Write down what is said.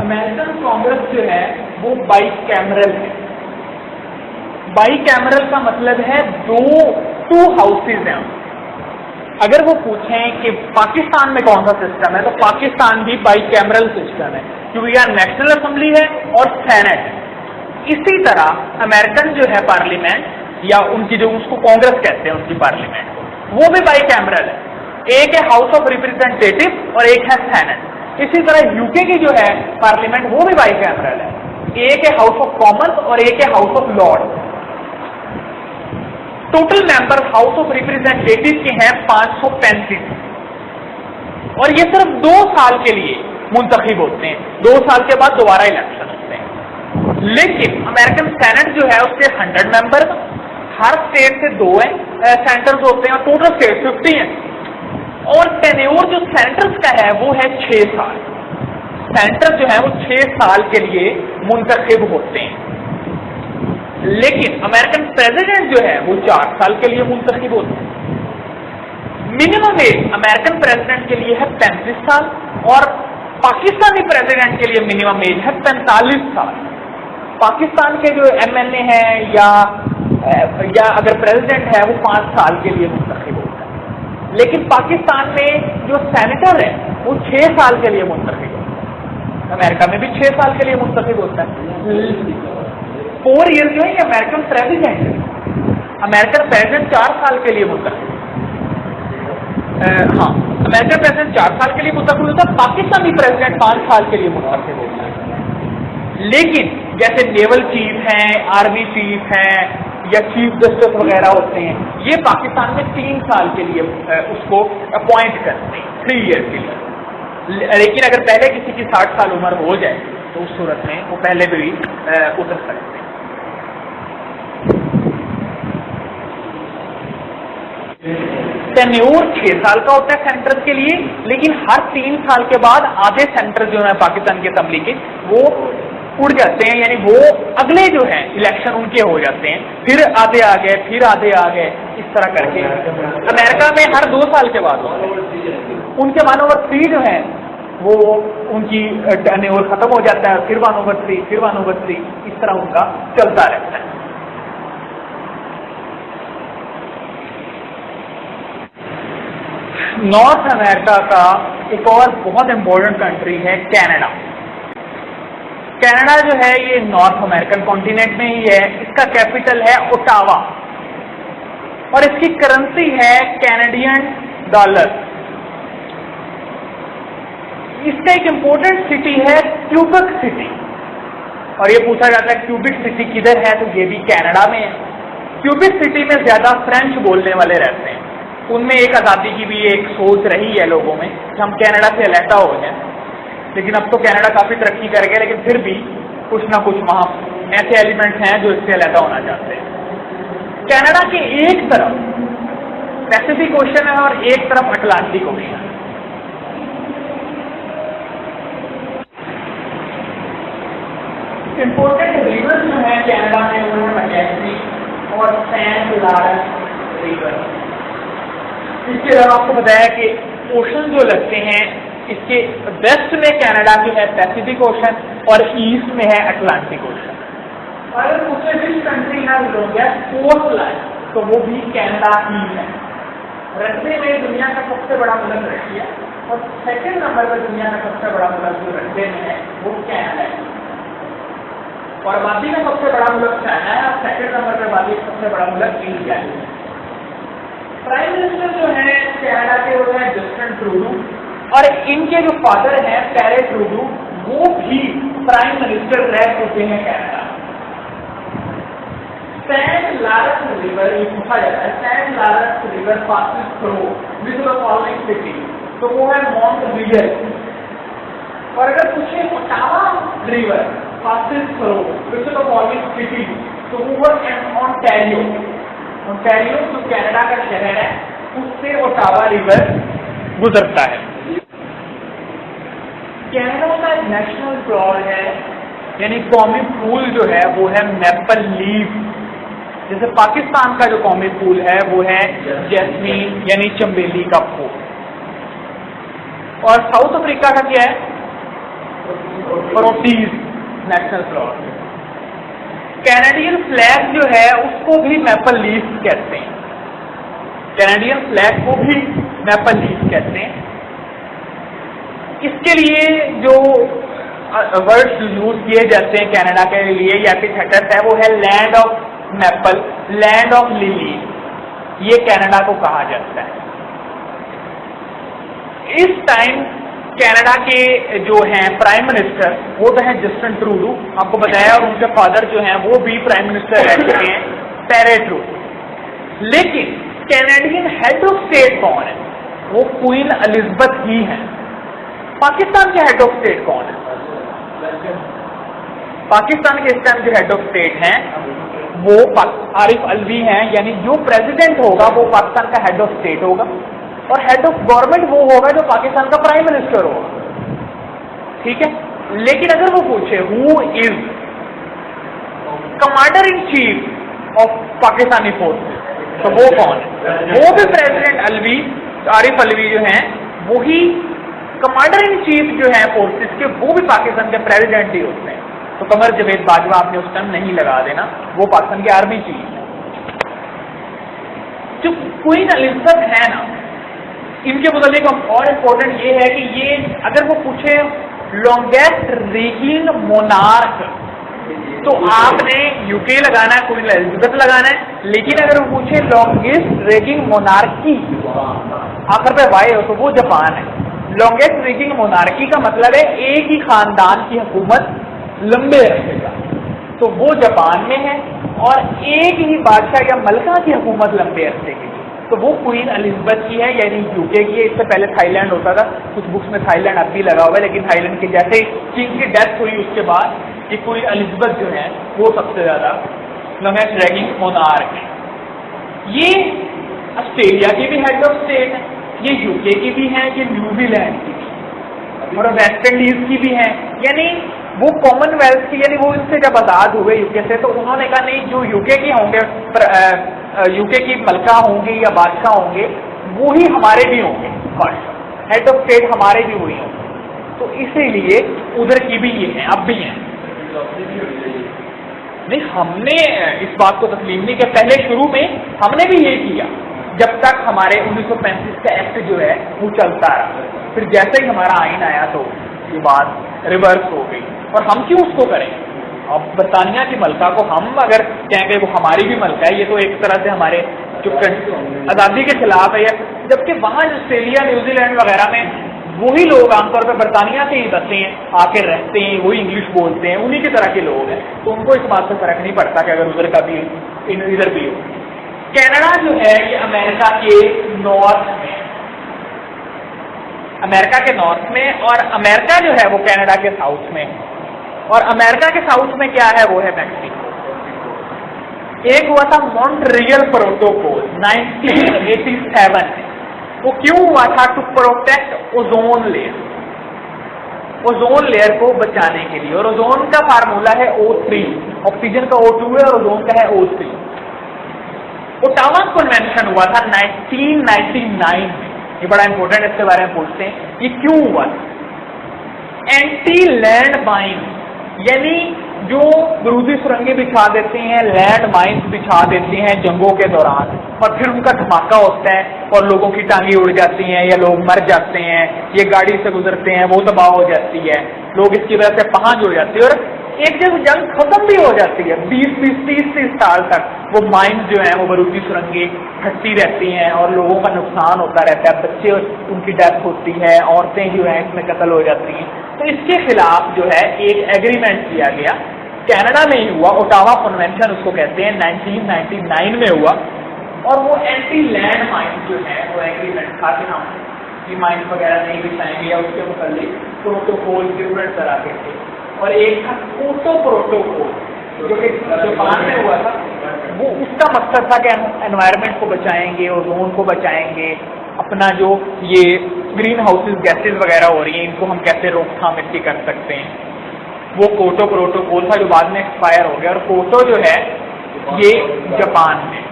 American Congress जो है वो बाई कैमरल है। बाई कैमरल का मतलब है टू हाउसेज हैं। अगर वो पूछें कि पाकिस्तान में कौन सा सिस्टम है तो पाकिस्तान भी बाई कैमरल सिस्टम है, क्योंकि यहाँ नेशनल असेंबली है और सेनेट। इसी तरह अमेरिकन जो है पार्लियामेंट या उनकी जो उसको कांग्रेस कहते हैं उनकी पार्लियामेंट, वो भी बाई कैमरल है। एक है हाउस ऑफ रिप्रेजेंटेटिव और एक है सेनेट। इसी तरह यूके की जो है पार्लियामेंट वो भी बाई कैमरल है। एक है हाउस ऑफ कॉमन्स और एक है House of Lords. Total member House of Representative के हैं 535 और ये सिर्फ 2 साल के लिए मुंतखब होते हैं। 2 साल के बाद दोबारा इलेक्शन होते हैं। लेकिन अमेरिकन सेनेट जो है उसके 100 मेंबर, हर स्टेट से 2 सेनेटर्स होते हैं और टोटल स्टेट 50 हैं। और टेन्योर जो सेनेटर्स का है वो है 6 साल। सेनेटर जो है वो 6 साल के लिए मुंतखब होते हैं। लेकिन अमेरिकन प्रेसिडेंट जो है वो 4 साल के लिए मुंतखब होते हैं। मिनिमम एज अमेरिकन प्रेसिडेंट के लिए है 35 साल और पाकिस्तानी प्रेसिडेंट के लिए मिनिमम एज है 45 साल। पाकिस्तान के जो एमएनए हैं या अगर प्रेसिडेंट है वो 5 साल के लिए मुंतखब होता है। लेकिन पाकिस्तान में जो सेनेटर है वो 6 साल के लिए मुंतखब होता है। अमेरिका में भी 6 साल के लिए मुंतखब होता है। 4 ईयर जो है ये अमेरिकन प्रेसिडेंट है। अमेरिकन प्रेसिडेंट 4 साल के लिए मुंतखब, हाँ अमेरिकन प्रेसिडेंट 4 साल के लिए मुंतखब होता है। पाकिस्तानी प्रेसिडेंट 5 साल के लिए मुंतखब होता है। लेकिन जैसे नेवल चीफ हैं, आर्मी चीफ हैं या चीफ जस्टिस वगैरह होते हैं, ये पाकिस्तान में 3 साल के लिए उसको अपॉइंट करते हैं, 3 ईयर के लिए। लेकिन अगर पहले किसी की 60 साल उम्र हो जाए तो उस सूरत में वो पहले भी उतर सकते हैं। टेन्योर 6 साल का होता है सेंटर के लिए, लेकिन हर 3 साल के बाद आधे सेंटर जो है पाकिस्तान की असेंबली के वो उड़ जाते हैं, यानी वो अगले जो है इलेक्शन उनके हो जाते हैं। फिर आधे आ गए, फिर आधे आ गए, इस तरह करके। अमेरिका में हर 2 साल के बाद उनके 1/3 जो है वो उनकी टेन्योर खत्म हो जाता है, फिर 1/3, फिर 1/3, इस तरह उनका चलता रहता है। नॉर्थ अमेरिका का एक और बहुत इंपॉर्टेंट कंट्री है कनाडा। कनाडा जो है ये नॉर्थ अमेरिकन कॉन्टिनेंट में ही है। इसका कैपिटल है ओटावा और इसकी करेंसी है कैनेडियन डॉलर। इसका एक इंपॉर्टेंट सिटी है क्यूबेक सिटी, और ये पूछा जाता है क्यूबेक सिटी किधर है, तो ये भी कनाडा में है। क्यूबेक सिटी में ज्यादा फ्रेंच बोलने वाले रहते हैं। उनमें एक आज़ादी की भी एक सोच रही है लोगों में कि हम कनाडा से अलहदा हो जाए, लेकिन अब तो कनाडा काफी तरक्की कर गया, लेकिन फिर भी कुछ ना कुछ वहां ऐसे एलिमेंट्स हैं जो इससे अलहदा होना चाहते हैं। कनाडा के एक तरफ पैसिफिक ओशन है और एक तरफ अटलांटिक ओशन। इंपोर्टेंट रिवर जो है कनाडा में वो है मैकेंजी और सेंट लॉरेंस रिवर। इसके अलावा आपको बताया कि ओशन जो लगते हैं, इसके वेस्ट में कनाडा जो है पैसिफिक ओशन और ईस्ट में है अटलांटिक ओशन। और अगर पूछे which country has longest coast line तो वो भी कनाडा ही है। रकबे में दुनिया का सबसे बड़ा मुल्क रशिया और सेकंड नंबर पर दुनिया का सबसे बड़ा मुल्क जो रकबे में है वो कनाडा है। और आबादी में सबसे बड़ा मुल्क चाइना है और सेकंड नंबर पर आबादी सबसे बड़ा मुल्क इंडिया है। प्राइम मिनिस्टर जो है कनाडा के वो है जस्टिन ट्रूडो और इनके जो फादर हैं पैरे ट्रूडो वो भी प्राइम मिनिस्टर रह चुके हैं कनाडा। सेंट लॉरेंस रिवर ये पूछा जाता है, Saint Lawrence river passes through which the following city, तो वो है मॉन्ट्रियल। और अगर पूछे Ottawa river passes through which the following city, तो वो है ओंटारियो। ओंटारियो जो कनाडा का शहर है उससे ओटावा रिवर गुजरता है। कनाडा का नेशनल फ्लावर है यानी कौमी फूल जो है वो है मैपल लीफ। जैसे पाकिस्तान का जो कौमी फूल है वो है जैस्मीन यानी चमेली का फूल। और साउथ अफ्रीका का क्या है? Proteases national flower. Canadian flag जो है उसको भी मैपल लीफ कहते हैं, कैनेडियन फ्लैग को भी मैपल लीफ कहते हैं। इसके लिए जो वर्ड्स यूज किए जाते हैं कनाडा के लिए या एपिथेटस है वो है land of maple, land of lily, ये कनाडा को कहा जाता है। इस टाइम कनाडा के जो हैं प्राइम मिनिस्टर वो तो हैं जस्टिन ट्रूडो, आपको बताया, और उनके फादर जो हैं वो भी प्राइम मिनिस्टर रह चुके हैं, टेरे ट्रूडो। लेकिन कैनेडियन हेड ऑफ स्टेट कौन है? वो क्वीन एलिजाबेथ ही है। पाकिस्तान के हेड ऑफ स्टेट कौन है? पाकिस्तान के इस टाइम जो हेड ऑफ स्टेट हैं वो आरिफ अलवी हैं, यानी जो प्रेसिडेंट होगा वो पाकिस्तान का हेड ऑफ स्टेट होगा, और हेड ऑफ गवर्नमेंट वो होगा जो पाकिस्तान का प्राइम मिनिस्टर होगा, ठीक है। लेकिन अगर वो पूछे who is commander in chief of Pakistani forces, तो वो कौन है? वो भी प्रेसिडेंट अलवी, आरिफ अलवी जो हैं वही कमांडर इन चीफ जो है फोर्सेस के, वो भी पाकिस्तान के प्रेसिडेंट ही होते हैं। तो कमर जवेद बाजवा आपने उस टाइम नहीं लगा देना, वो पाकिस्तान की आर्मी चीफ है। जो क्वीन एलिजाबेथ है ना, इनके मुताबिक और इम्पोर्टेंट ये है कि ये अगर वो पूछे लॉन्गेस्ट रेगिंग मोनार्क, तो आपने यूके लगाना है, क्वीन एलिजाबेथ लगाना है। लेकिन अगर वो पूछे लॉन्गेस्ट रेगिंग मोनार्की, आखिर पे वाई हो, तो वो जापान है। लॉन्गेस्ट रेगिंग मोनार्की का मतलब है एक ही खानदान की हुकूमत लंबे अरसे का, तो वो जापान में है, और एक ही बादशाह या मलका की हुकूमत लंबे अरसे की, तो वो क्वीन एलिजाबेथ की है, यानी यूके की है। इससे पहले थाईलैंड होता था, कुछ बुक्स में थाईलैंड अब भी लगा हुआ है, लेकिन थाईलैंड के जैसे ही किंग की डेथ हुई उसके बाद ये क्वीन एलिजाबेथ जो है वो सबसे ज्यादा लॉन्गेस्ट रेगिंग मोनार्क है। ये ऑस्ट्रेलिया की भी हेड ऑफ स्टेट है, ये यूके की भी है, ये न्यूजीलैंड की भी है, और वेस्ट इंडीज की भी है। यानी वो कॉमनवेल्थ की, यानी वो इनसे जब आजाद हुए यूके से, तो उन्होंने कहा नहीं, जो यूके के होंगे, यूके की मलका होंगे या बादशाह होंगे, वो ही हमारे भी होंगे बादशाह, हेड ऑफ स्टेट हमारे भी वही होंगे। तो इसीलिए उधर की भी ये है, अब भी है। नहीं, हमने इस बात को तस्लीम नहीं किया, पहले शुरू में हमने भी ये किया, जब तक हमारे 1935 का एक्ट जो है वो चलता रहा। फिर जैसे ही हमारा आइन आया तो ये बात रिवर्स हो गई, और हम क्यों उसको करें? अब बरतानिया की मलका को हम अगर कहें कि वो हमारी भी मलका है, ये तो एक तरह से हमारे जो आज़ादी के खिलाफ है। जबकि वहाँ ऑस्ट्रेलिया, न्यूजीलैंड वगैरह में वही लोग आमतौर पर बरतानिया से ही बसते हैं, आके रहते हैं, वही इंग्लिश बोलते हैं, उन्हीं की तरह के लोग हैं, तो उनको इस बात से फर्क नहीं पड़ता कि अगर उधर का भी इधर भी हो। कनाडा जो है ये अमेरिका के नॉर्थ में, अमेरिका के नॉर्थ में, और अमेरिका जो है वो कनाडा के साउथ में, और अमेरिका के साउथ में क्या है? वो है मैक्सिको। एक हुआ था मॉन्ट्रियल प्रोटोकॉल 1987 में, वो क्यों हुआ था? To protect ozone layer, ozone layer को बचाने के लिए। और ओजोन का फार्मूला है O3, ऑक्सीजन का O2 है और ओजोन का है O3। ओटावा कन्वेंशन हुआ था 1999 में, ये बड़ा इंपॉर्टेंट, इसके बारे में पूछते हैं ये क्यों हुआ। एंटी लैंड माइन, यानी जो बारूदी सुरंगें बिछा देते हैं, लैंड माइन्स बिछा देते हैं जंगों के दौरान, और फिर उनका धमाका होता है और लोगों की टांगें उड़ जाती हैं या लोग मर जाते हैं, ये गाड़ी से गुजरते हैं, वो तबाह हो जाती है, लोग इसकी वजह से पहाड़ उड़ जाती है, और एक जब जंग खत्म भी हो जाती है 20-30 साल तक वो माइंस जो है वो बारूदी सुरंगें फटती रहती हैं और लोगों का नुकसान होता रहता है, बच्चे उनकी डेथ होती है, औरतें जो है इसमें कत्ल हो जाती हैं। तो इसके खिलाफ जो है एक एग्रीमेंट किया गया, कनाडा में ही हुआ, ओटावा कन्वेंशन उसको कहते हैं, 1999 में हुआ, और वो एंटी लैंड माइंस जो है वो एग्रीमेंट था कि हम ये माइंस वगैरह नहीं बिछाएंगे, या उसके मुताबिक प्रोटोकॉल डिफरेंट तरह के थे। और एक था क्योटो प्रोटोकॉल जो कि जापान में हुआ था, वो उसका मकसद था कि हम एनवायरनमेंट को बचाएंगे, ओजोन को बचाएंगे, अपना जो ये ग्रीन हाउसेज गैसेज वगैरह हो रही हैं इनको हम कैसे रोकथाम इसकी कर सकते हैं। वो क्योटो प्रोटोकॉल था जो बाद में एक्सपायर हो गया, और क्योटो जो है ये जापान में,